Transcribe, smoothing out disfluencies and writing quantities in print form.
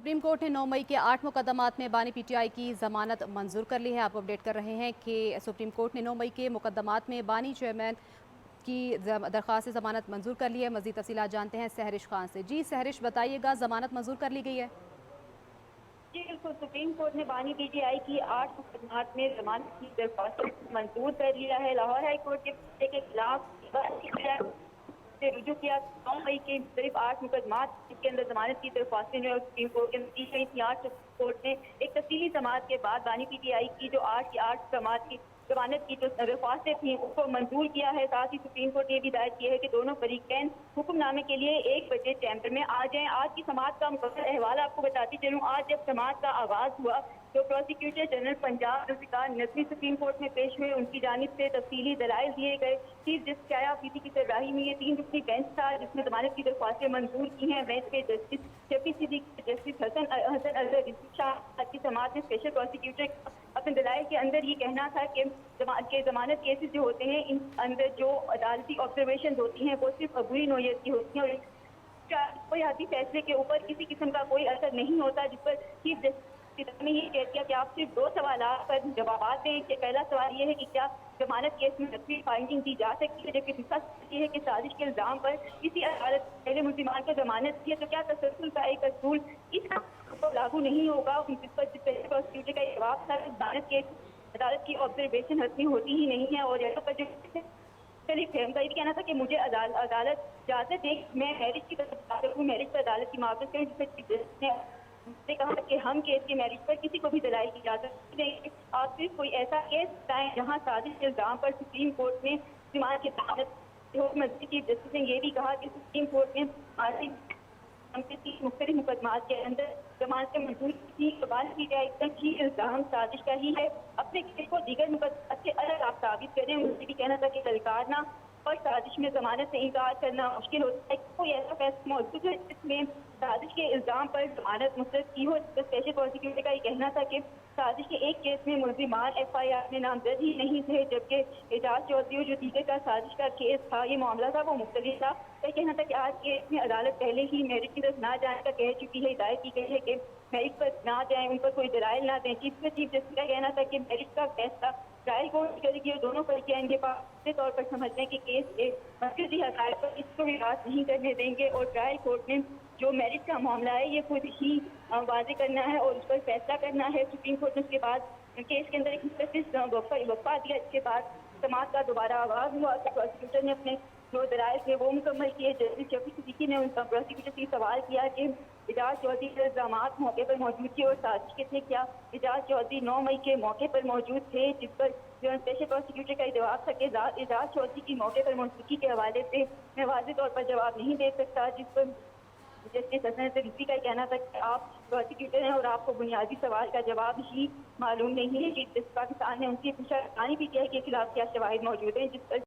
Supreme court ने 9 मई के 8 मुकदमात में बानी पीटीआई की जमानत मंजूर कर ली है। आपको अपडेट कर रहे हैं कि सुप्रीम कोर्ट ने 9 मई के मुकदमात में बानी चेयरमैन की दरख्वास्त जमानत मंजूर कर ली है। मजीद तफसीलात जानते हैं सहरिश खान से। जी सहरिश, बताइएगा, जमानत मंजूर कर ली गई है? जी बिल्कुल, सुप्रीम कोर्ट ने बानी पीटीआई की 8 मुकदमात में जमानत की दरख्वास्त मंजूर कर लिया है। लाहौर हाई कोर्ट के फैसले के खिलाफ से रुजू किया। 9 मई के सिर्फ 8 मुकदमात इसके अंदर जमानत की दरख्वास्तें जो सुप्रीम कोर्ट के दी गई थी। 8 कोर्ट ने एक तफसीली समाअत के बाद बानी पीटीआई की जो 8 की 8 समाअत की जमानत की जो दरख्वास्तें थी उसको मंजूर किया है। साथ ही सुप्रीम कोर्ट ने भी हिदायत की है कि दोनों फरीकैन हुक्मनामे के लिए 1 बजे चैम्बर में आ जाएं। आज की समाअत का मुकम्मल अहवाल आपको बताती चलूँ। आज जब समाअत का आगाज हुआ तो prosecutor general Punjab Zulfiqar Najmi supreme court में पेश हुए। उनकी जानिब से तफसीली दलाइल दिए गए। चीफ जस्टिस आया पीटी की सरबराही में ये 3 रुकनी बेंच था जिसमें जमानत की दरख्वास्तें मंजूर की हैं। बेंच के जस्टिस शफी सिद्दीकी, जस्टिस हसन अजहर शाह की समाअत में स्पेशल प्रोसिक्यूटर अपने दलाइल के अंदर ये कहना था कि जमानत केसेस जो होते हैं इन अंदर जो अदालती ऑब्जर्वेशन होती हैं वो सिर्फ अबूरी नौयत की होती हैं और कोई हाथी फैसले के ऊपर किसी किस्म का कोई असर नहीं होता। जिस पर चीफ जस्टिस ने ये कह दिया कि आप सिर्फ 2 सवाल पर जवाब दें। कि पहला सवाल ये है कि क्या जमानत केस में नकली फाइंडिंग की जा सकती है, जबकि दूसरा ये है कि साजिश के इल्जाम पर किसी अदालत पहले मुल्जिमान को जमानत दी है तो क्या तसलसल का एक असूल इस लागू नहीं होगा। जिस पर प्रोसिक्यूटर का जवाब था जमानत केस अदालत की ऑब्जर्वेशन हतमी होती ही नहीं है। और यहाँ पर जो का ये कहना था कि मुझे अदालत इजाजत दे मैं मैरिज की तरफ मैरिज पर अदालत की माफिज करूँ। जिसने कहा कि हम केस के मैरिज पर किसी को भी दलाइल की इजाजत नहीं देंगे। आप सिर्फ कोई ऐसा केस बताएं जहाँ साजिश के इल्जाम पर सुप्रीम कोर्ट ने जमानत की दावत चीफ जस्टिस ने यह भी कहा कि सुप्रीम कोर्ट ने मुख्तलिफ मुकदमात के अंदर जमानत से मंजूर की बात की जाए एकदम ही इल्जाम साजिश का ही है। अपने केस को दीगर मुकदमात से अलग आप साबित करें। मुझे भी कहना था कि सरकारना और साजिश में जमानत से इनकार करना मुश्किल होता है। कोई ऐसा फैसला मौजूद है जिसमें साजिश के इल्जाम पर जमानत मुस्तरद की हो। स्पेशल प्रोसिक्यूटर का ये कहना था कि साजिश के एक केस में मुल्जिमान FIR में नामजद ही नहीं थे, जबकि एजाज चौधरी जो दीगर का साजिश का केस था ये मामला था वो मुख्तलिफ था। तो कहना था कि आज केस में अदालत पहले ही मैरिज की तरफ ना जाने का कह चुकी है। हिदायत की गई है कि मैरिज पर ना जाएं, उन पर कोई दलाइल ना दें। चीफ जस्टिस का कहना था कि मैरिज का फैसला ट्रायल कोर्ट करेगी और दोनों फरीकैन के पास तौर पर समझने के केस के मरकजी हक़ाइक़ पर इसको भी बात नहीं करने देंगे। और ट्रायल कोर्ट ने जो मैरिज का मामला है ये खुद ही वाज़ेह करना है और उस पर फैसला करना है। सुप्रीम कोर्ट ने उसके बाद केस के अंदर एक वक्फा दिया। इसके बाद समाअत का दोबारा आगाज हुआ तो प्रोसिक्यूटर ने अपने जो दलाइल थे वो मुकम्मल किए। जस्टिस शफी सिद्दीकी ने उनका प्रोसिक्यूटर से सवाल किया कि एजाज चौधरी के इल्जाम मौके पर मौजूद थे और साजिश के थे। क्या एजाज चौधरी 9 मई के मौके पर मौजूद थे? जिस पर जो स्पेशल प्रोसिक्यूटर का जवाब था कि एजाज चौधरी की मौके पर मौजूदगी के हवाले से मैं वाज़ेह तौर पर जवाब नहीं दे सकता। जिस पर जस्टिस हसन सिद्दीकी का कहना था कि आप प्रोसिक्यूटर हैं और आपको बुनियादी सवाल का जवाब ही मालूम नहीं है। चीफ जस्टिस पाकिस्तान ने उनसे पूछा बानी पीटीआई के खिलाफ क्या शवाहिद मौजूद हैं, जिस पर